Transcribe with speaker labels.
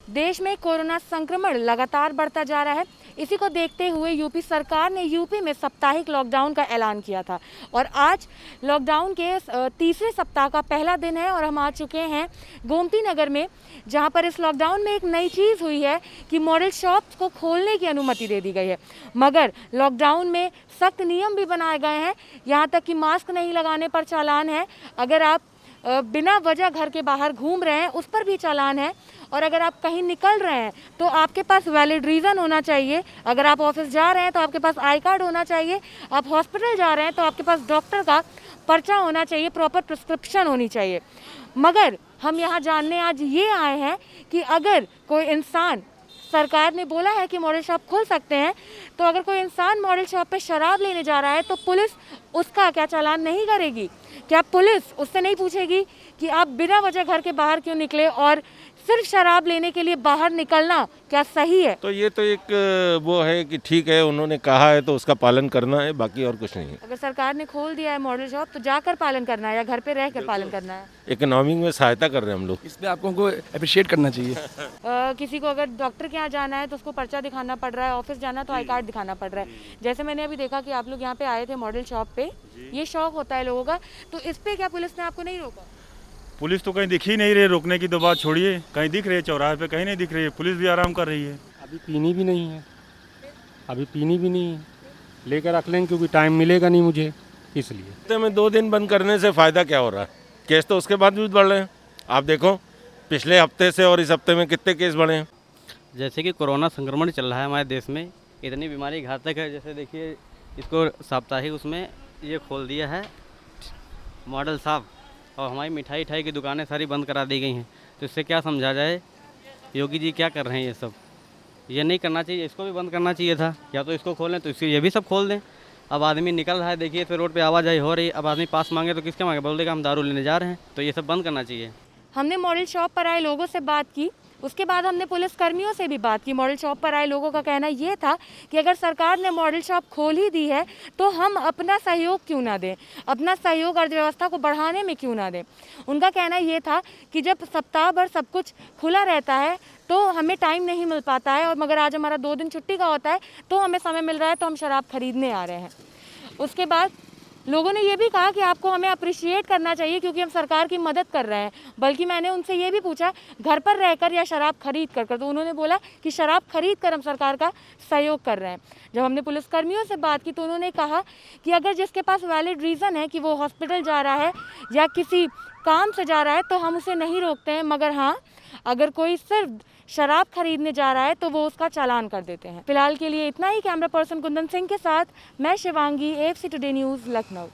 Speaker 1: देश में कोरोना संक्रमण लगातार बढ़ता जा रहा है। इसी को देखते हुए यूपी सरकार ने यूपी में साप्ताहिक लॉकडाउन का ऐलान किया था और आज लॉकडाउन के तीसरे सप्ताह का पहला दिन है और हम आ चुके हैं गोमती नगर में, जहां पर इस लॉकडाउन में एक नई चीज़ हुई है कि मॉडल शॉप्स को खोलने की अनुमति दे दी गई है। मगर लॉकडाउन में सख्त नियम भी बनाए गए हैं, यहाँ तक कि मास्क नहीं लगाने पर चालान है। अगर आप बिना वजह घर के बाहर घूम रहे हैं उस पर भी चालान है और अगर आप कहीं निकल रहे हैं तो आपके पास वैलिड रीज़न होना चाहिए। अगर आप ऑफिस जा रहे हैं तो आपके पास आई कार्ड होना चाहिए। आप हॉस्पिटल जा रहे हैं तो आपके पास डॉक्टर का पर्चा होना चाहिए, प्रॉपर प्रिस्क्रिप्शन होनी चाहिए। मगर हम यहाँ जानने आज ये आए हैं कि अगर कोई इंसान, सरकार ने बोला है कि मॉडल शॉप खुल सकते हैं, तो अगर कोई इंसान मॉडल शॉप पे शराब लेने जा रहा है तो पुलिस उसका क्या चालान नहीं करेगी? क्या पुलिस उससे नहीं पूछेगी कि आप बिना वजह घर के बाहर क्यों निकले और सिर्फ शराब लेने के लिए बाहर निकलना क्या सही है?
Speaker 2: तो ये तो एक वो है कि ठीक है, उन्होंने कहा है तो उसका पालन करना है, बाकी और कुछ नहीं है।
Speaker 1: अगर सरकार ने खोल दिया है मॉडल शॉप तो जाकर पालन करना है या घर पे रह कर पालन करना है?
Speaker 2: इकोनॉमी में सहायता कर रहे हैं हम लोग।
Speaker 3: इस पे आपको उनको अप्रिशिएट करना चाहिए।
Speaker 1: किसी को अगर डॉक्टर के यहाँ जाना है तो उसको पर्चा दिखाना पड़ रहा है, ऑफिस जाना तो आई कार्ड दिखाना पड़ रहा है। जैसे मैंने अभी देखा कि आप लोग यहाँ पे आए थे मॉडल शॉप पे, ये शौक होता है लोगों का, तो इस पे क्या पुलिस ने आपको नहीं रोका?
Speaker 4: पुलिस तो कहीं दिख ही नहीं रही, रोकने की तो बात छोड़िए, कहीं दिख रही है चौराहे पे, कहीं नहीं दिख रही है। पुलिस भी आराम कर रही है।
Speaker 5: अभी पीनी भी नहीं है, अभी पीनी भी नहीं है, लेकर रख लेंगे क्योंकि टाइम मिलेगा नहीं मुझे, इसलिए।
Speaker 2: हफ्ते में 2 दिन बंद करने से फ़ायदा क्या हो रहा है? केस तो उसके बाद भी बढ़ रहे हैं। आप देखो पिछले हफ्ते से और इस हफ्ते में कितने केस बढ़े हैं।
Speaker 6: जैसे कि कोरोना संक्रमण चल रहा है हमारे देश में, इतनी बीमारी घातक है। जैसे देखिए, इसको साप्ताहिक उसमें ये खोल दिया है मॉडल शॉप, और हमारी मिठाई की दुकानें सारी बंद करा दी गई हैं। तो इससे क्या समझा जाए? योगी जी क्या कर रहे हैं? ये सब ये नहीं करना चाहिए, इसको भी बंद करना चाहिए था। या तो इसको खोलें तो इसको ये भी सब खोल दें। अब आदमी निकल रहा है, देखिए फिर रोड पे आवाजाही हो रही है। अब आदमी पास मांगे तो किसके मांगे? बोल देगा हम दारू लेने जा रहे हैं। तो ये सब बंद करना चाहिए।
Speaker 1: हमने मॉडल शॉप पर आए लोगों से बात की, उसके बाद हमने पुलिस कर्मियों से भी बात की। मॉडल शॉप पर आए लोगों का कहना ये था कि अगर सरकार ने मॉडल शॉप खोल ही दी है तो हम अपना सहयोग क्यों ना दें, अपना सहयोग अर्थव्यवस्था को बढ़ाने में क्यों ना दें। उनका कहना ये था कि जब सप्ताह भर सब कुछ खुला रहता है तो हमें टाइम नहीं मिल पाता है, और मगर आज हमारा 2 दिन छुट्टी का होता है तो हमें समय मिल रहा है, तो हम शराब खरीदने आ रहे हैं। उसके बाद लोगों ने ये भी कहा कि आपको हमें अप्रिशिएट करना चाहिए क्योंकि हम सरकार की मदद कर रहे हैं। बल्कि मैंने उनसे ये भी पूछा घर पर रहकर या शराब खरीद कर, तो उन्होंने बोला कि शराब खरीद कर हम सरकार का सहयोग कर रहे हैं। जब हमने पुलिसकर्मियों से बात की तो उन्होंने कहा कि अगर जिसके पास वैलिड रीज़न है कि वो हॉस्पिटल जा रहा है या किसी काम से जा रहा है तो हम उसे नहीं रोकते हैं, मगर हाँ, अगर कोई सिर्फ शराब खरीदने जा रहा है तो वो उसका चालान कर देते हैं। फिलहाल के लिए इतना ही। कैमरा पर्सन कुंदन सिंह के साथ मैं Shivangi, AFC today news, Lucknow.